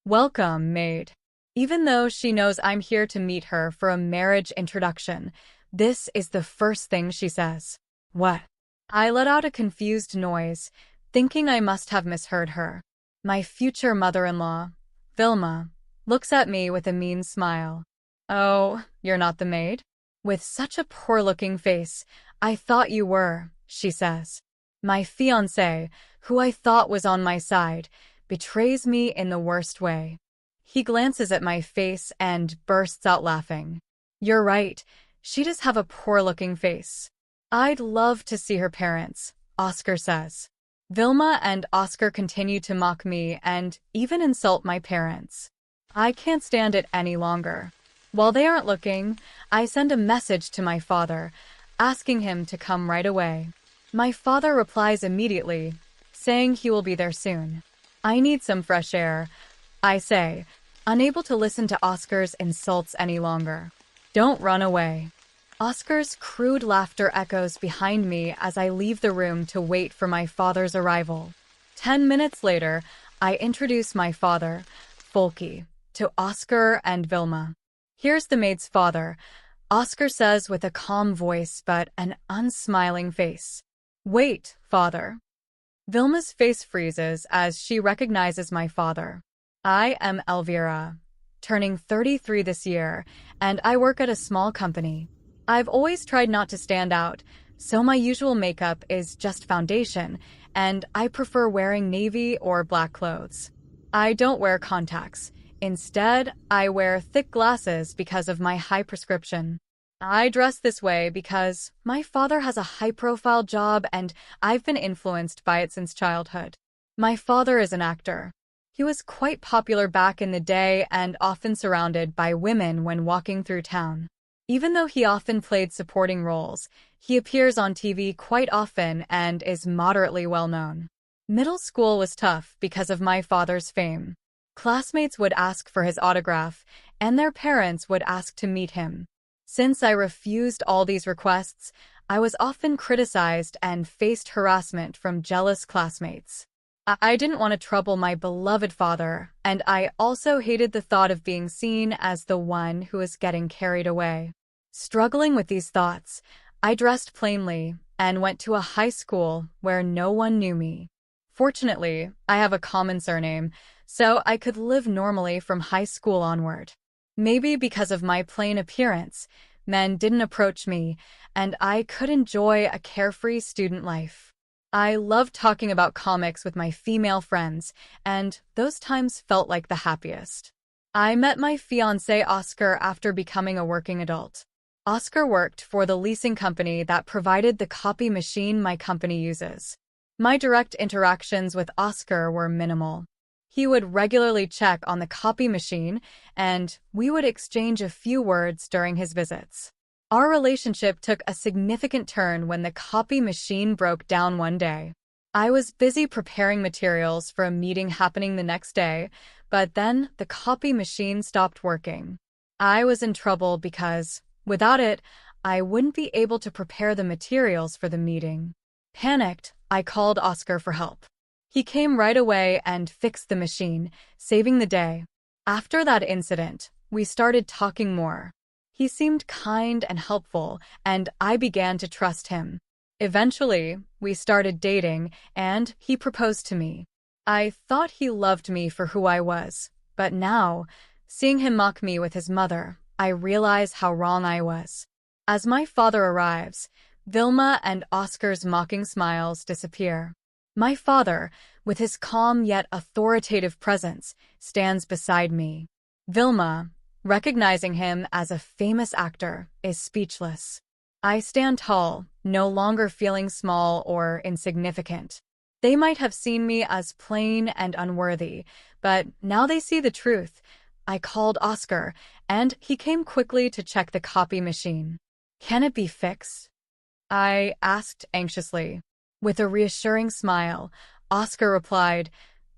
Welcome, maid. Even though she knows I'm here to meet her for a marriage introduction, this is the first thing she says. What? I let out a confused noise, thinking I must have misheard her. My future mother-in-law, Vilma, looks at me with a mean smile. Oh, you're not the maid? With such a poor-looking face, I thought you were, she says. My fiancé, who I thought was on my side, betrays me in the worst way. He glances at my face and bursts out laughing. You're right, she does have a poor-looking face. I'd love to see her parents, Oscar says. Vilma and Oscar continue to mock me and even insult my parents. I can't stand it any longer. While they aren't looking, I send a message to my father, asking him to come right away. My father replies immediately, saying he will be there soon. I need some fresh air, I say, unable to listen to Oscar's insults any longer. Don't run away. Oscar's crude laughter echoes behind me as I leave the room to wait for my father's arrival. 10 minutes later, I introduce my father, Folky, to Oscar and Vilma. Here's the maid's father, Oscar says with a calm voice but an unsmiling face. Wait, father. Vilma's face freezes as she recognizes my father. I am Elvira, turning 33 this year, and I work at a small company. I've always tried not to stand out, so my usual makeup is just foundation, and I prefer wearing navy or black clothes. I don't wear contacts. Instead, I wear thick glasses because of my high prescription. I dress this way because my father has a high-profile job and I've been influenced by it since childhood. My father is an actor. He was quite popular back in the day and often surrounded by women when walking through town. Even though he often played supporting roles, he appears on TV quite often and is moderately well-known. Middle school was tough because of my father's fame. Classmates would ask for his autograph, and their parents would ask to meet him. Since I refused all these requests, I was often criticized and faced harassment from jealous classmates. I didn't want to trouble my beloved father, and I also hated the thought of being seen as the one who was getting carried away. Struggling with these thoughts, I dressed plainly and went to a high school where no one knew me. Fortunately, I have a common surname, so I could live normally from high school onward. Maybe because of my plain appearance, men didn't approach me, and I could enjoy a carefree student life. I loved talking about comics with my female friends, and those times felt like the happiest. I met my fiancé Oscar after becoming a working adult. Oscar worked for the leasing company that provided the copy machine my company uses. My direct interactions with Oscar were minimal. He would regularly check on the copy machine, and we would exchange a few words during his visits. Our relationship took a significant turn when the copy machine broke down one day. I was busy preparing materials for a meeting happening the next day, but then the copy machine stopped working. I was in trouble because, without it, I wouldn't be able to prepare the materials for the meeting. Panicked, I called Oscar for help. He came right away and fixed the machine, saving the day. After that incident, we started talking more. He seemed kind and helpful, and I began to trust him. Eventually, we started dating, and he proposed to me. I thought he loved me for who I was, but now, seeing him mock me with his mother, I realize how wrong I was. As my father arrives, Vilma and Oscar's mocking smiles disappear. My father, with his calm yet authoritative presence, stands beside me. Vilma, recognizing him as a famous actor, is speechless. I stand tall, no longer feeling small or insignificant. They might have seen me as plain and unworthy, but now they see the truth. I called Oscar, and he came quickly to check the copy machine. Can it be fixed? I asked anxiously. With a reassuring smile, Oscar replied,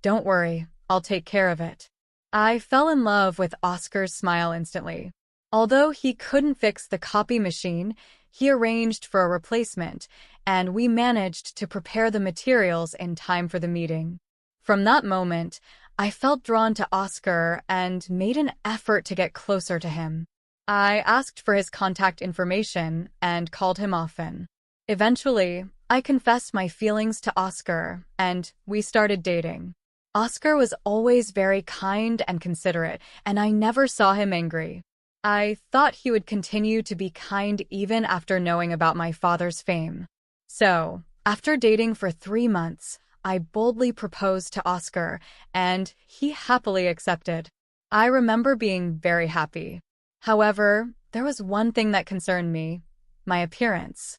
"Don't worry, I'll take care of it." I fell in love with Oscar's smile instantly. Although he couldn't fix the copy machine, he arranged for a replacement, and we managed to prepare the materials in time for the meeting. From that moment, I felt drawn to Oscar and made an effort to get closer to him. I asked for his contact information and called him often. Eventually, I confessed my feelings to Oscar, and we started dating. Oscar was always very kind and considerate, and I never saw him angry. I thought he would continue to be kind even after knowing about my father's fame. So, after dating for 3 months, I boldly proposed to Oscar, and he happily accepted. I remember being very happy. However, there was one thing that concerned me: my appearance.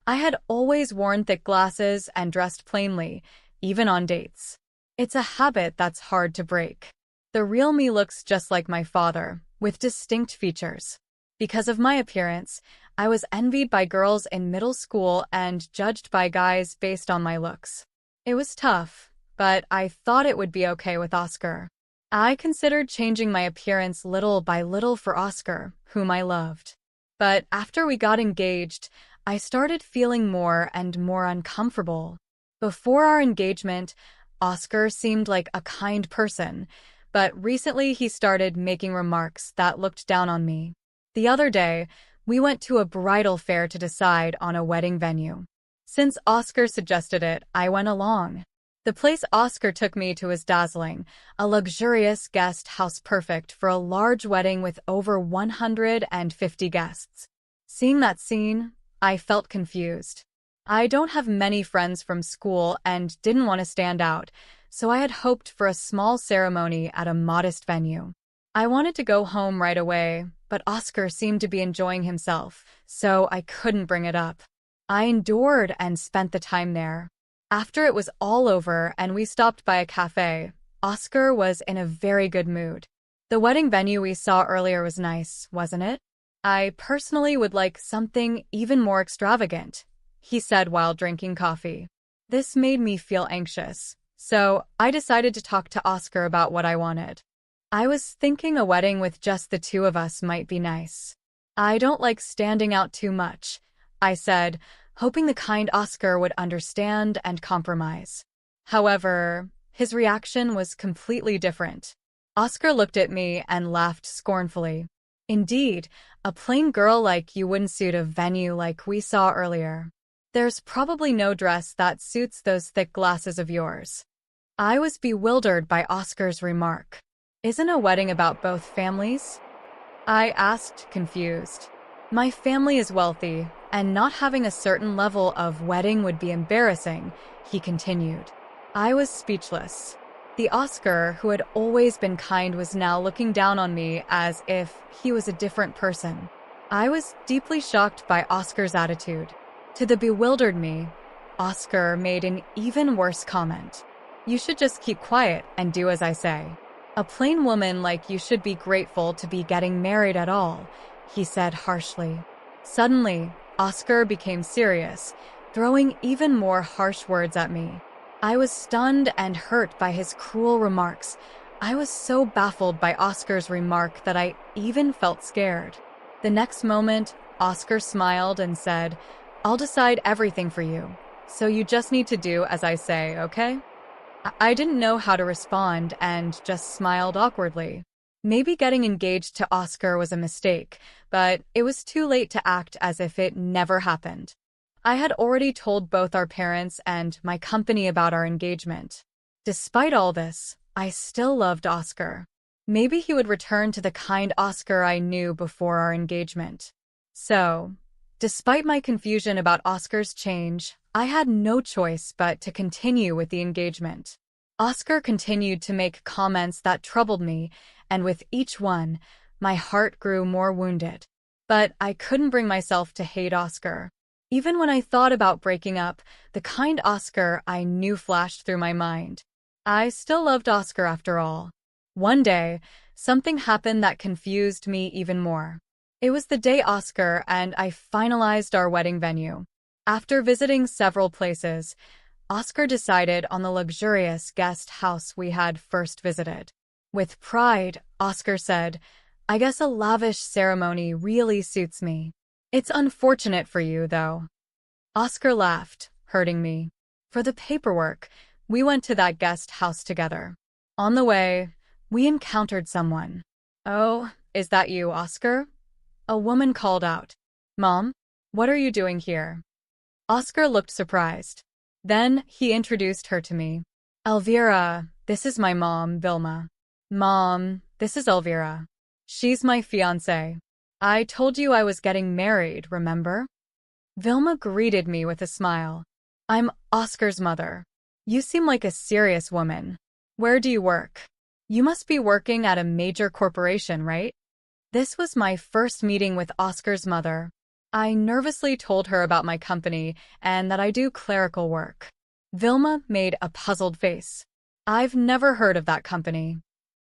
I had always worn thick glasses and dressed plainly, even on dates. It's a habit that's hard to break. The real me looks just like my father, with distinct features. Because of my appearance, I was envied by girls in middle school and judged by guys based on my looks. It was tough, but I thought it would be okay with Oscar. I considered changing my appearance little by little for Oscar, whom I loved. But after we got engaged, I started feeling more and more uncomfortable. Before our engagement, Oscar seemed like a kind person, but recently he started making remarks that looked down on me. The other day, we went to a bridal fair to decide on a wedding venue. Since Oscar suggested it, I went along. The place Oscar took me to was dazzling, a luxurious guest house perfect for a large wedding with over 150 guests. Seeing that scene, I felt confused. I don't have many friends from school and didn't want to stand out, so I had hoped for a small ceremony at a modest venue. I wanted to go home right away, but Oscar seemed to be enjoying himself, so I couldn't bring it up. I endured and spent the time there. After it was all over and we stopped by a cafe, Oscar was in a very good mood. The wedding venue we saw earlier was nice, wasn't it? I personally would like something even more extravagant, he said while drinking coffee. This made me feel anxious, so I decided to talk to Oscar about what I wanted. I was thinking a wedding with just the two of us might be nice. I don't like standing out too much, I said, hoping the kind Oscar would understand and compromise. However, his reaction was completely different. Oscar looked at me and laughed scornfully. Indeed, a plain girl like you wouldn't suit a venue like we saw earlier. There's probably no dress that suits those thick glasses of yours. I was bewildered by Oscar's remark. Isn't a wedding about both families? I asked, confused. My family is wealthy, and not having a certain level of wedding would be embarrassing, he continued. I was speechless. The Oscar, who had always been kind, was now looking down on me as if he was a different person. I was deeply shocked by Oscar's attitude. To the bewildered me, Oscar made an even worse comment. You should just keep quiet and do as I say. A plain woman like you should be grateful to be getting married at all, he said harshly. Suddenly, Oscar became serious, throwing even more harsh words at me. I was stunned and hurt by his cruel remarks. I was so baffled by Oscar's remark that I even felt scared. The next moment, Oscar smiled and said, I'll decide everything for you, so you just need to do as I say, okay? I didn't know how to respond and just smiled awkwardly. Maybe getting engaged to Oscar was a mistake, but it was too late to act as if it never happened. I had already told both our parents and my company about our engagement. Despite all this, I still loved Oscar. Maybe he would return to the kind Oscar I knew before our engagement. So, despite my confusion about Oscar's change, I had no choice but to continue with the engagement. Oscar continued to make comments that troubled me, and with each one, my heart grew more wounded. But I couldn't bring myself to hate Oscar. Even when I thought about breaking up, the kind Oscar I knew flashed through my mind. I still loved Oscar after all. One day, something happened that confused me even more. It was the day Oscar and I finalized our wedding venue. After visiting several places, Oscar decided on the luxurious guest house we had first visited. With pride, Oscar said, I guess a lavish ceremony really suits me. It's unfortunate for you, though. Oscar laughed, hurting me. For the paperwork, we went to that guest house together. On the way, we encountered someone. "Oh, is that you, Oscar?" A woman called out. "Mom, what are you doing here?" Oscar looked surprised. Then he introduced her to me. "Elvira, this is my mom, Vilma." "Mom, this is Elvira. She's my fiancée. I told you I was getting married, remember?" Vilma greeted me with a smile. "I'm Oscar's mother. You seem like a serious woman. Where do you work? You must be working at a major corporation, right?" This was my first meeting with Oscar's mother. I nervously told her about my company and that I do clerical work. Vilma made a puzzled face. "I've never heard of that company."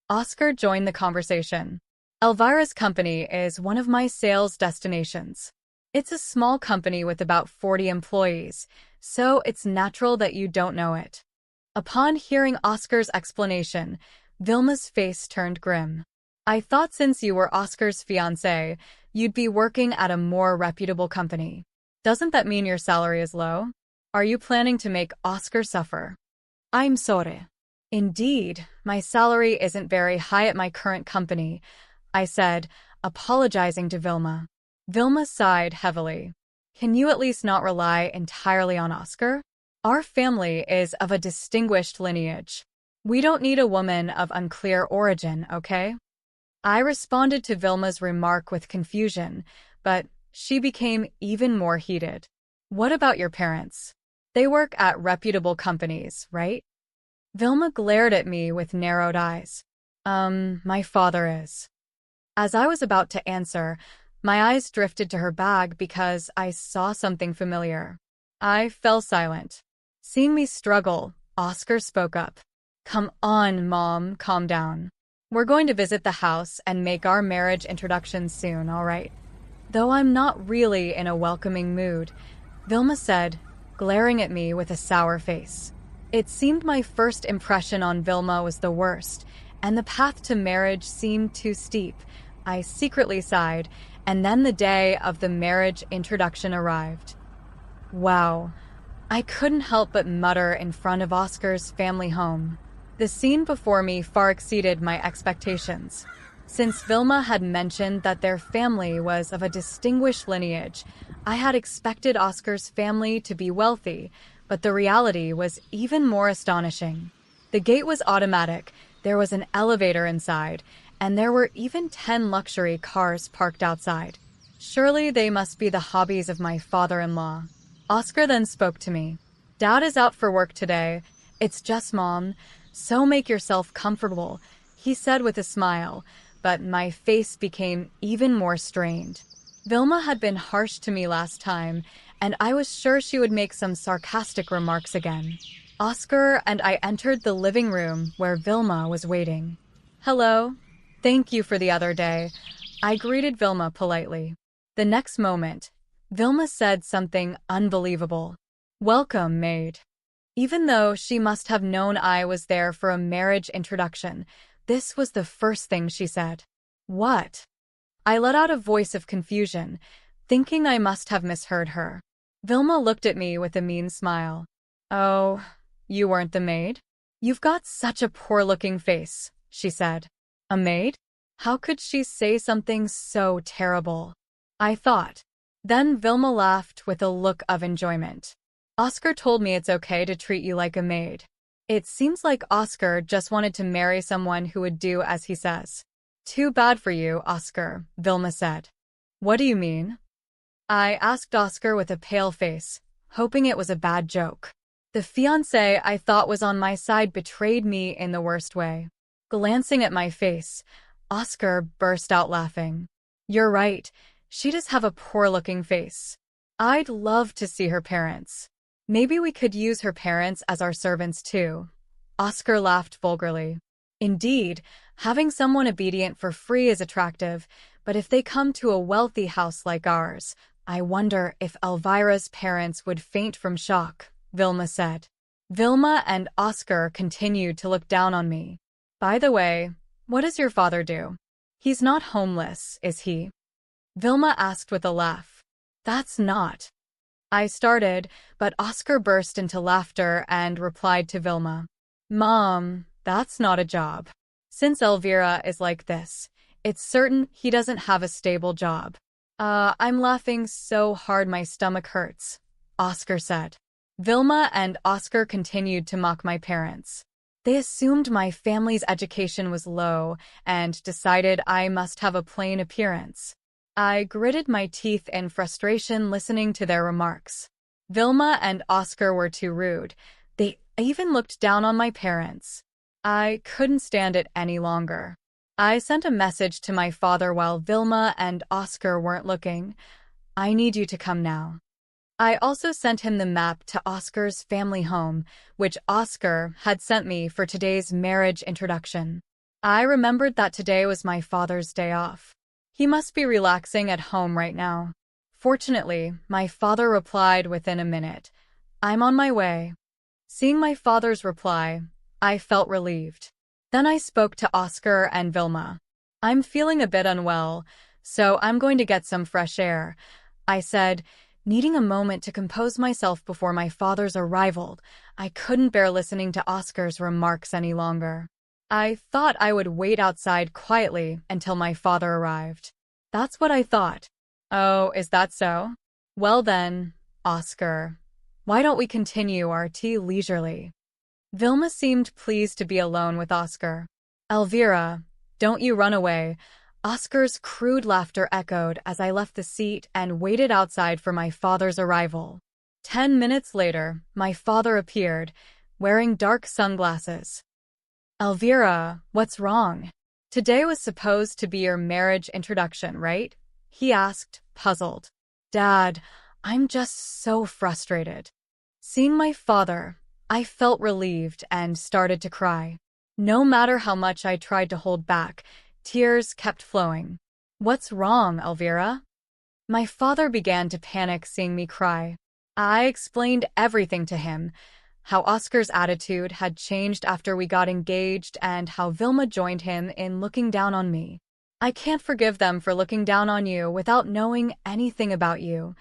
Oscar joined the conversation. "Elvira's company is one of my sales destinations. It's a small company with about 40 employees, so it's natural that you don't know it." Upon hearing Oscar's explanation, Vilma's face turned grim. "I thought since you were Oscar's fiancé, you'd be working at a more reputable company. Doesn't that mean your salary is low? Are you planning to make Oscar suffer?" "I'm sorry. Indeed, my salary isn't very high at my current company," I said, apologizing to Vilma. Vilma sighed heavily. "Can you at least not rely entirely on Oscar? Our family is of a distinguished lineage. We don't need a woman of unclear origin, okay?" I responded to Vilma's remark with confusion, but she became even more heated. "What about your parents? They work at reputable companies, right?" Vilma glared at me with narrowed eyes. My father is." As I was about to answer, my eyes drifted to her bag because I saw something familiar. I fell silent. Seeing me struggle, Oscar spoke up. "Come on, Mom, calm down. We're going to visit the house and make our marriage introductions soon, all right?" Though I'm not really in a welcoming mood, Vilma said, glaring at me with a sour face. It seemed my first impression on Vilma was the worst, and the path to marriage seemed too steep. I secretly sighed, and then the day of the marriage introduction arrived. Wow. I couldn't help but mutter in front of Oscar's family home. The scene before me far exceeded my expectations. Since Vilma had mentioned that their family was of a distinguished lineage, I had expected Oscar's family to be wealthy, but the reality was even more astonishing. The gate was automatic, there was an elevator inside, and there were even 10 luxury cars parked outside. Surely they must be the hobbies of my father-in-law. Oscar then spoke to me. "Dad is out for work today. It's just Mom, so make yourself comfortable," he said with a smile, but my face became even more strained. Vilma had been harsh to me last time, and I was sure she would make some sarcastic remarks again. Oscar and I entered the living room where Vilma was waiting. "Hello. Thank you for the other day," I greeted Vilma politely. The next moment, Vilma said something unbelievable. "Welcome, maid." Even though she must have known I was there for a marriage introduction, this was the first thing she said. "What?" I let out a voice of confusion, thinking I must have misheard her. Vilma looked at me with a mean smile. "Oh, you weren't the maid? You've got such a poor-looking face," she said. A maid? How could she say something so terrible? I thought. Then Vilma laughed with a look of enjoyment. "Oscar told me it's okay to treat you like a maid." It seems like Oscar just wanted to marry someone who would do as he says. "Too bad for you, Oscar," Vilma said. "What do you mean?" I asked Oscar with a pale face, hoping it was a bad joke. The fiancé I thought was on my side betrayed me in the worst way. Glancing at my face, Oscar burst out laughing. "You're right, she does have a poor-looking face. I'd love to see her parents. Maybe we could use her parents as our servants too." Oscar laughed vulgarly. "Indeed, having someone obedient for free is attractive, but if they come to a wealthy house like ours, I wonder if Elvira's parents would faint from shock," Vilma said. Vilma and Oscar continued to look down on me. "By the way, what does your father do? He's not homeless, is he?" Vilma asked with a laugh. "That's not." I started, but Oscar burst into laughter and replied to Vilma. "Mom, That's not a job. Since Elvira is like this, it's certain he doesn't have a stable job. I'm laughing so hard my stomach hurts, Oscar said. Vilma and Oscar continued to mock my parents. They assumed my family's education was low and decided I must have a plain appearance. I gritted my teeth in frustration listening to their remarks. Vilma and Oscar were too rude. They even looked down on my parents. I couldn't stand it any longer. I sent a message to my father while Vilma and Oscar weren't looking. I need you to come now. I also sent him the map to Oscar's family home, which Oscar had sent me for today's marriage introduction. I remembered that today was my father's day off. He must be relaxing at home right now. Fortunately, my father replied within a minute. I'm on my way. Seeing my father's reply, I felt relieved. Then I spoke to Oscar and Vilma. I'm feeling a bit unwell, so I'm going to get some fresh air, I said, needing a moment to compose myself before my father's arrival. I couldn't bear listening to Oscar's remarks any longer. I thought I would wait outside quietly until my father arrived. That's what I thought. Oh, is that so? Well then, Oscar, why don't we continue our tea leisurely? Vilma seemed pleased to be alone with Oscar. Elvira, don't you run away. Oscar's crude laughter echoed as I left the seat and waited outside for my father's arrival. 10 minutes later, my father appeared, wearing dark sunglasses. Elvira, what's wrong? Today was supposed to be your marriage introduction, right? He asked, puzzled. Dad, I'm just so frustrated. Seeing my father, I felt relieved and started to cry. No matter how much I tried to hold back, tears kept flowing. What's wrong, Elvira? My father began to panic seeing me cry. I explained everything to him, how Oscar's attitude had changed after we got engaged and how Vilma joined him in looking down on me. I can't forgive them for looking down on you without knowing anything about you,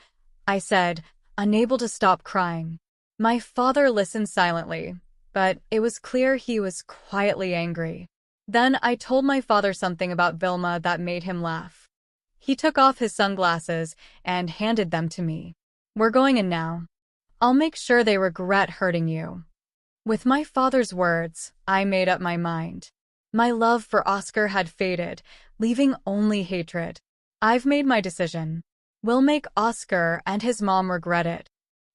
I said, unable to stop crying. My father listened silently, but it was clear he was quietly angry. Then I told my father something about Vilma that made him laugh. He took off his sunglasses and handed them to me. We're going in now. I'll make sure they regret hurting you. With my father's words, I made up my mind. My love for Oscar had faded, leaving only hatred. I've made my decision. We'll make Oscar and his mom regret it.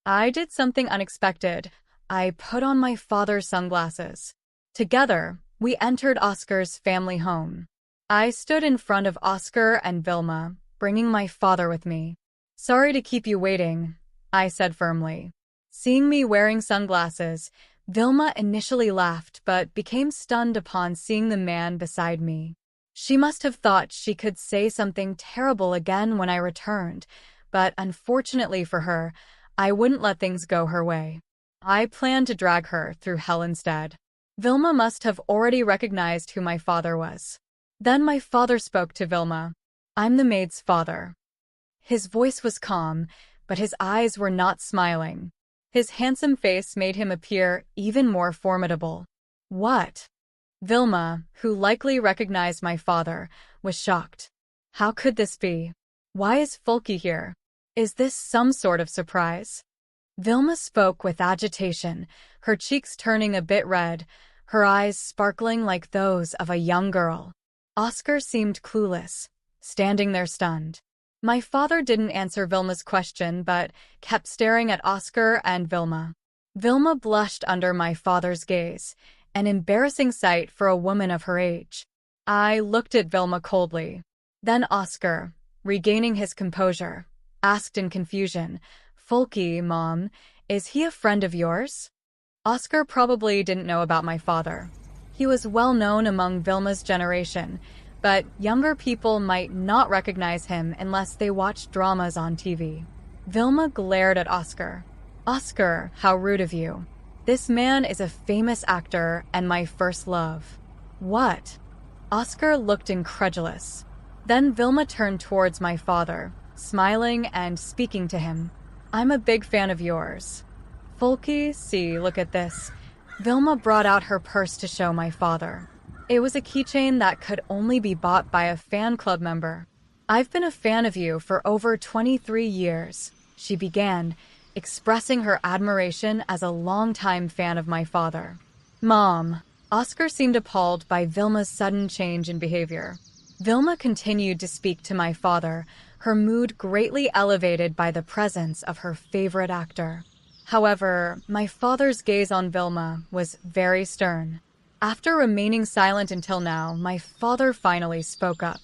I did something unexpected. I put on my father's sunglasses. Together, we entered Oscar's family home. I stood in front of Oscar and Vilma, bringing my father with me. Sorry to keep you waiting, I said firmly. Seeing me wearing sunglasses, Vilma initially laughed but became stunned upon seeing the man beside me. She must have thought she could say something terrible again when I returned, but unfortunately for her, I wouldn't let things go her way. I planned to drag her through hell instead. Vilma must have already recognized who my father was. Then my father spoke to Vilma. I'm the maid's father. His voice was calm, but his eyes were not smiling. His handsome face made him appear even more formidable. What? Vilma, who likely recognized my father, was shocked. How could this be? Why is Folky here? Is this some sort of surprise? Vilma spoke with agitation, her cheeks turning a bit red, her eyes sparkling like those of a young girl. Oscar seemed clueless, standing there stunned. My father didn't answer Vilma's question but kept staring at Oscar and Vilma. Vilma blushed under my father's gaze, an embarrassing sight for a woman of her age. I looked at Vilma coldly. Then Oscar, regaining his composure, asked in confusion, Folky, Mom, is he a friend of yours? Oscar probably didn't know about my father. He was well known among Vilma's generation, but younger people might not recognize him unless they watched dramas on TV. Vilma glared at Oscar. Oscar, how rude of you. This man is a famous actor and my first love. What? Oscar looked incredulous. Then Vilma turned towards my father, smiling and speaking to him. I'm a big fan of yours. Folky, see, look at this. Vilma brought out her purse to show my father. It was a keychain that could only be bought by a fan club member. "I've been a fan of you for over 23 years," she began, expressing her admiration as a longtime fan of my father. "Mom." Oscar seemed appalled by Vilma's sudden change in behavior. Vilma continued to speak to my father, her mood greatly elevated by the presence of her favorite actor. However, my father's gaze on Vilma was very stern. After remaining silent until now, my father finally spoke up.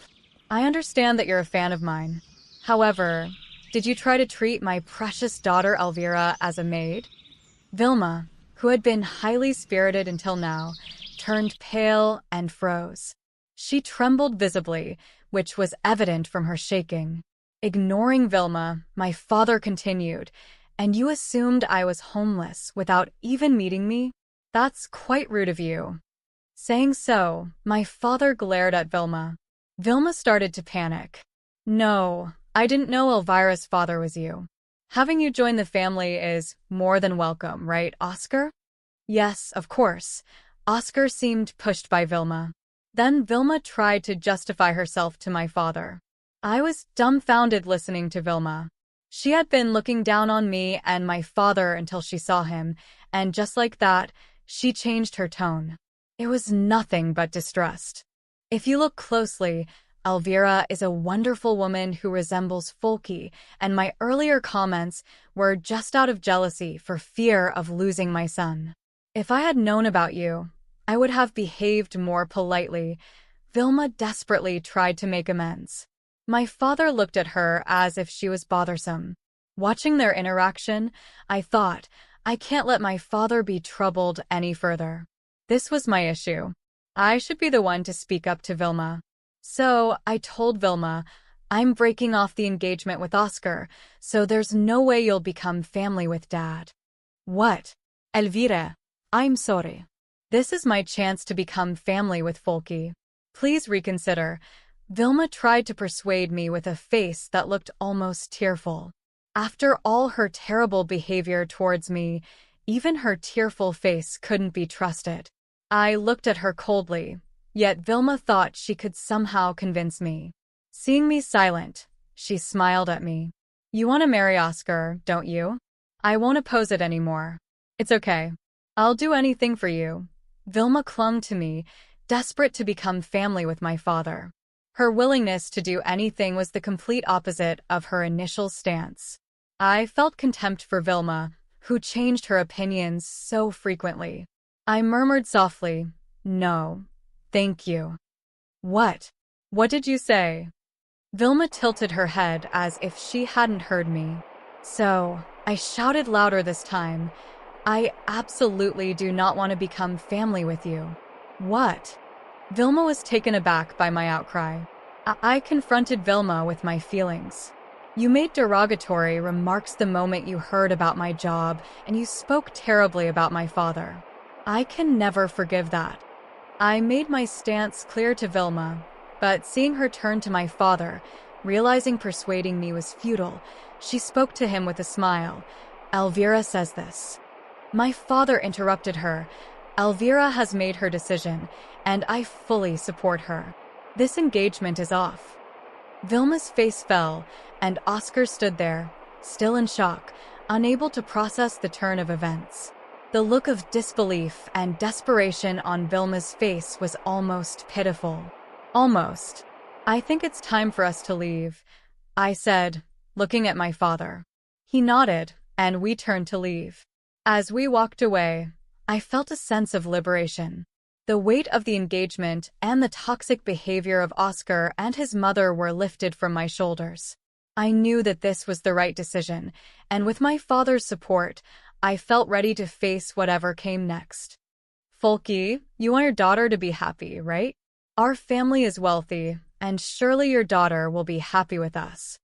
"I understand that you're a fan of mine. However, did you try to treat my precious daughter Elvira as a maid?" Vilma, who had been highly spirited until now, turned pale and froze. She trembled visibly, which was evident from her shaking. Ignoring Vilma, my father continued, "And you assumed I was homeless without even meeting me? That's quite rude of you." Saying so, my father glared at Vilma. Vilma started to panic. "No, I didn't know Elvira's father was you. Having you join the family is more than welcome, right, Oscar?" "Yes, of course." Oscar seemed pushed by Vilma. Then Vilma tried to justify herself to my father. I was dumbfounded listening to Vilma. She had been looking down on me and my father until she saw him, and just like that, she changed her tone. It was nothing but distrust. "If you look closely, Elvira is a wonderful woman who resembles Folky, and my earlier comments were just out of jealousy for fear of losing my son. If I had known about you, I would have behaved more politely." Vilma desperately tried to make amends. My father looked at her as if she was bothersome. Watching their interaction, I thought, I can't let my father be troubled any further. This was my issue. I should be the one to speak up to Vilma. So I told Vilma, "I'm breaking off the engagement with Oscar, so there's no way you'll become family with Dad." "What? Elvira, I'm sorry. This is my chance to become family with Folky. Please reconsider." Vilma tried to persuade me with a face that looked almost tearful. After all her terrible behavior towards me, even her tearful face couldn't be trusted. I looked at her coldly, yet Vilma thought she could somehow convince me. Seeing me silent, she smiled at me. "You want to marry Oscar, don't you? I won't oppose it anymore. It's okay. I'll do anything for you." Vilma clung to me, desperate to become family with my father. Her willingness to do anything was the complete opposite of her initial stance. I felt contempt for Vilma, who changed her opinions so frequently. I murmured softly, "No, thank you." "What? What did you say?" Vilma tilted her head as if she hadn't heard me. So, I shouted louder this time, "I absolutely do not want to become family with you." "What?" Vilma was taken aback by my outcry. I confronted Vilma with my feelings. "You made derogatory remarks the moment you heard about my job, and you spoke terribly about my father. I can never forgive that." I made my stance clear to Vilma, but seeing her turn to my father, realizing persuading me was futile, she spoke to him with a smile. "Elvira says this." My father interrupted her. "Elvira has made her decision, and I fully support her. This engagement is off." Vilma's face fell, and Oscar stood there, still in shock, unable to process the turn of events. The look of disbelief and desperation on Vilma's face was almost pitiful. "Almost. I think it's time for us to leave," I said, looking at my father. He nodded, and we turned to leave. As we walked away, I felt a sense of liberation. The weight of the engagement and the toxic behavior of Oscar and his mother were lifted from my shoulders. I knew that this was the right decision, and with my father's support, I felt ready to face whatever came next. "Folky, you want your daughter to be happy, right? Our family is wealthy, and surely your daughter will be happy with us."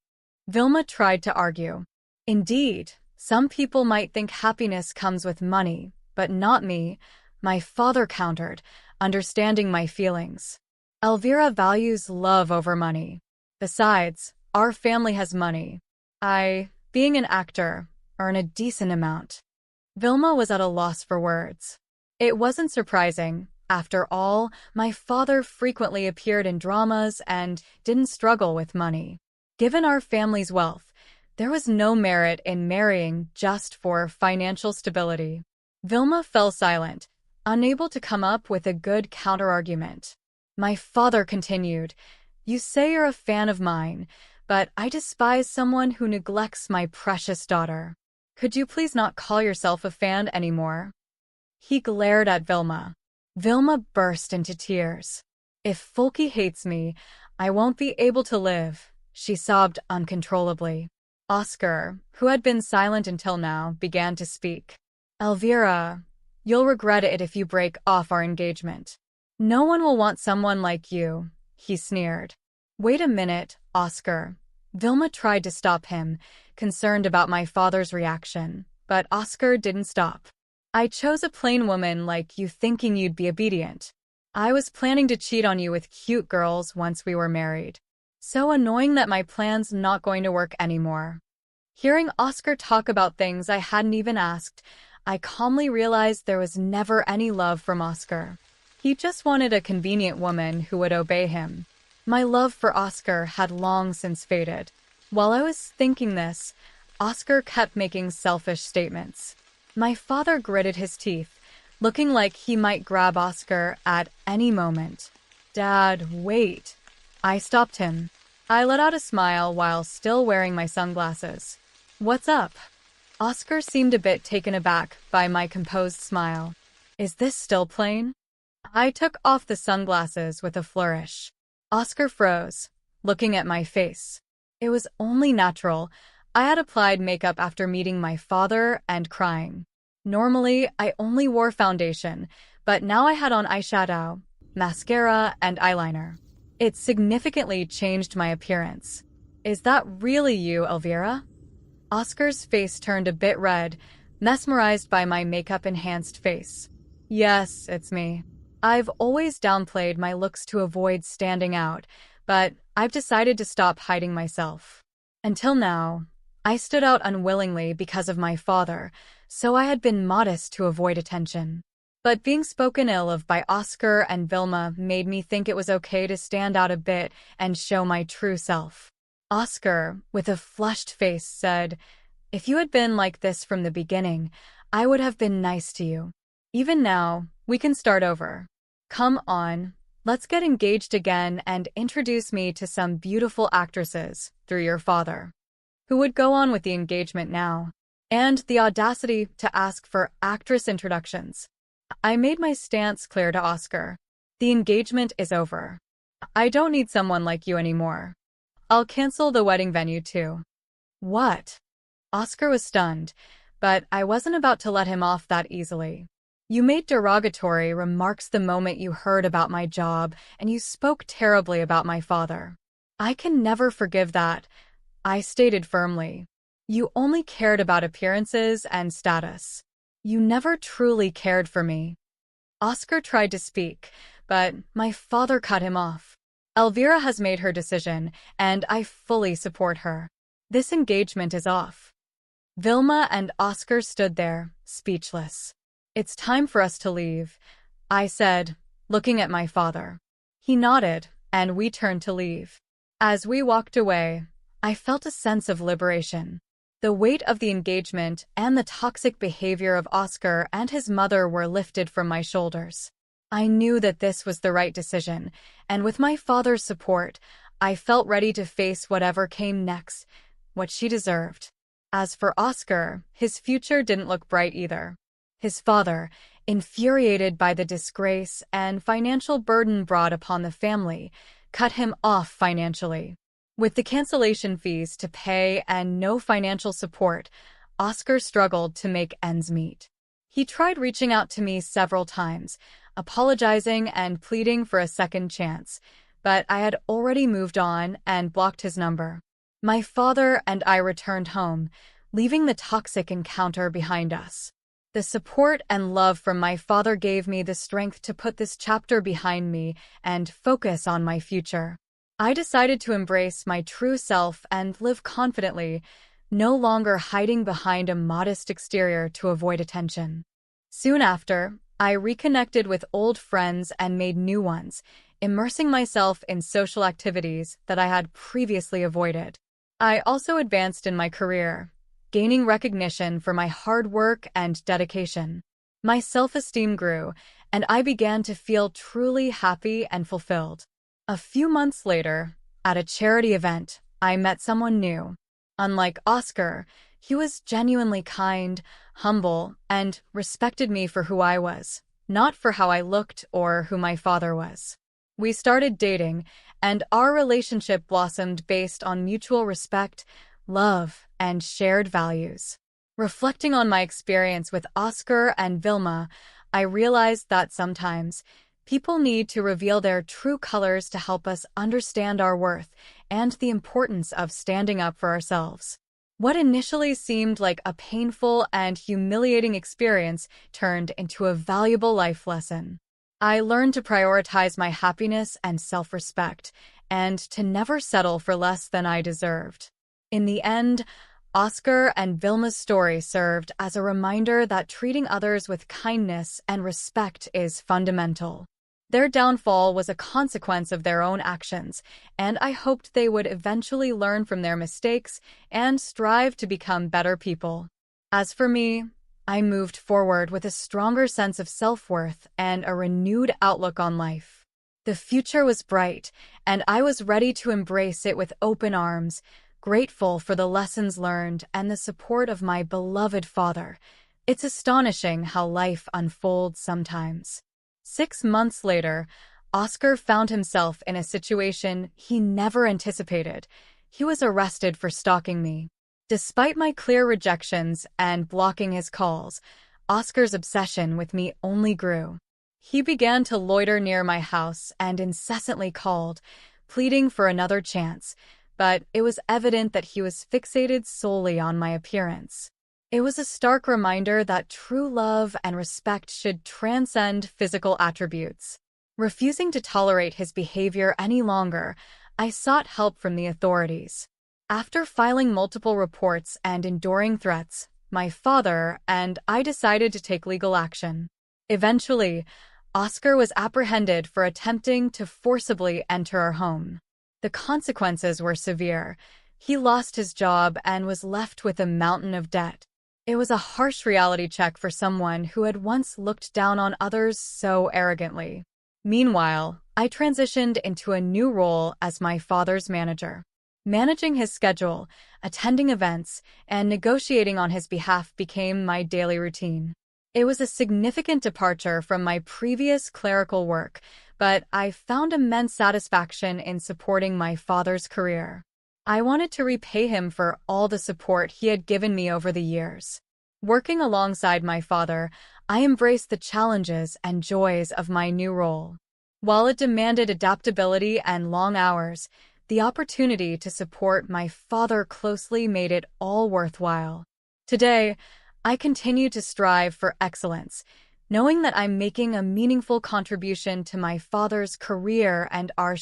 Vilma tried to argue. "Indeed, some people might think happiness comes with money, but not me," my father countered, understanding my feelings. "Elvira values love over money. Besides, our family has money. I, being an actor, earn a decent amount." Vilma was at a loss for words. It wasn't surprising. After all, my father frequently appeared in dramas and didn't struggle with money. Given our family's wealth, there was no merit in marrying just for financial stability. Vilma fell silent, unable to come up with a good counterargument. My father continued, "You say you're a fan of mine, but I despise someone who neglects my precious daughter. Could you please not call yourself a fan anymore?" He glared at Vilma. Vilma burst into tears. "If Folky hates me, I won't be able to live," she sobbed uncontrollably. Oscar, who had been silent until now, began to speak. "Elvira, you'll regret it if you break off our engagement. No one will want someone like you," he sneered. "Wait a minute, Oscar." Vilma tried to stop him, concerned about my father's reaction, but Oscar didn't stop. "I chose a plain woman like you thinking you'd be obedient. I was planning to cheat on you with cute girls once we were married. So annoying that my plan's not going to work anymore." Hearing Oscar talk about things I hadn't even asked, I calmly realized there was never any love from Oscar. He just wanted a convenient woman who would obey him. My love for Oscar had long since faded. While I was thinking this, Oscar kept making selfish statements. My father gritted his teeth, looking like he might grab Oscar at any moment. "Dad, wait." I stopped him. I let out a smile while still wearing my sunglasses. "What's up?" Oscar seemed a bit taken aback by my composed smile. "Is this still plain?" I took off the sunglasses with a flourish. Oscar froze, looking at my face. It was only natural. I had applied makeup after meeting my father and crying. Normally, I only wore foundation, but now I had on eyeshadow, mascara, and eyeliner. It significantly changed my appearance. "Is that really you, Elvira?" Oscar's face turned a bit red, mesmerized by my makeup-enhanced face. "Yes, it's me. I've always downplayed my looks to avoid standing out, but I've decided to stop hiding myself. Until now, I stood out unwillingly because of my father, so I had been modest to avoid attention. But being spoken ill of by Oscar and Vilma made me think it was okay to stand out a bit and show my true self." Oscar, with a flushed face, said, "If you had been like this from the beginning, I would have been nice to you. Even now, we can start over. Come on, let's get engaged again and introduce me to some beautiful actresses through your father." Who would go on with the engagement now? And the audacity to ask for actress introductions. I made my stance clear to Oscar. "The engagement is over. I don't need someone like you anymore. I'll cancel the wedding venue too." "What?" Oscar was stunned, but I wasn't about to let him off that easily. "You made derogatory remarks the moment you heard about my job, and you spoke terribly about my father." "I can never forgive that," I stated firmly. "You only cared about appearances and status. You never truly cared for me." Oscar tried to speak, but my father cut him off. "Elvira has made her decision, and I fully support her. This engagement is off." Vilma and Oscar stood there, speechless. "It's time for us to leave," I said, looking at my father. He nodded, and we turned to leave. As we walked away, I felt a sense of liberation. The weight of the engagement and the toxic behavior of Oscar and his mother were lifted from my shoulders. I knew that this was the right decision, and with my father's support, I felt ready to face whatever came next, what she deserved. As for Oscar, his future didn't look bright either. His father, infuriated by the disgrace and financial burden brought upon the family, cut him off financially. With the cancellation fees to pay and no financial support, Oscar struggled to make ends meet. He tried reaching out to me several times, apologizing and pleading for a second chance, but I had already moved on and blocked his number. My father and I returned home, leaving the toxic encounter behind us. The support and love from my father gave me the strength to put this chapter behind me and focus on my future. I decided to embrace my true self and live confidently, no longer hiding behind a modest exterior to avoid attention. Soon after, I reconnected with old friends and made new ones, immersing myself in social activities that I had previously avoided. I also advanced in my career, gaining recognition for my hard work and dedication. My self-esteem grew, and I began to feel truly happy and fulfilled. A few months later, at a charity event, I met someone new. Unlike Oscar, he was genuinely kind, humble, and respected me for who I was, not for how I looked or who my father was. We started dating, and our relationship blossomed based on mutual respect, love, and shared values. Reflecting on my experience with Oscar and Vilma, I realized that sometimes people need to reveal their true colors to help us understand our worth and the importance of standing up for ourselves. What initially seemed like a painful and humiliating experience turned into a valuable life lesson. I learned to prioritize my happiness and self-respect, and to never settle for less than I deserved. In the end, Oscar and Vilma's story served as a reminder that treating others with kindness and respect is fundamental. Their downfall was a consequence of their own actions, and I hoped they would eventually learn from their mistakes and strive to become better people. As for me, I moved forward with a stronger sense of self-worth and a renewed outlook on life. The future was bright, and I was ready to embrace it with open arms, grateful for the lessons learned and the support of my beloved father. It's astonishing how life unfolds sometimes. 6 months later, Oscar found himself in a situation he never anticipated. He was arrested for stalking me. Despite my clear rejections and blocking his calls, Oscar's obsession with me only grew. He began to loiter near my house and incessantly called, pleading for another chance, but it was evident that he was fixated solely on my appearance. It was a stark reminder that true love and respect should transcend physical attributes. Refusing to tolerate his behavior any longer, I sought help from the authorities. After filing multiple reports and enduring threats, my father and I decided to take legal action. Eventually, Oscar was apprehended for attempting to forcibly enter our home. The consequences were severe. He lost his job and was left with a mountain of debt. It was a harsh reality check for someone who had once looked down on others so arrogantly. Meanwhile, I transitioned into a new role as my father's manager. Managing his schedule, attending events, and negotiating on his behalf became my daily routine. It was a significant departure from my previous clerical work, but I found immense satisfaction in supporting my father's career. I wanted to repay him for all the support he had given me over the years. Working alongside my father, I embraced the challenges and joys of my new role. While it demanded adaptability and long hours, the opportunity to support my father closely made it all worthwhile. Today, I continue to strive for excellence, knowing that I'm making a meaningful contribution to my father's career and our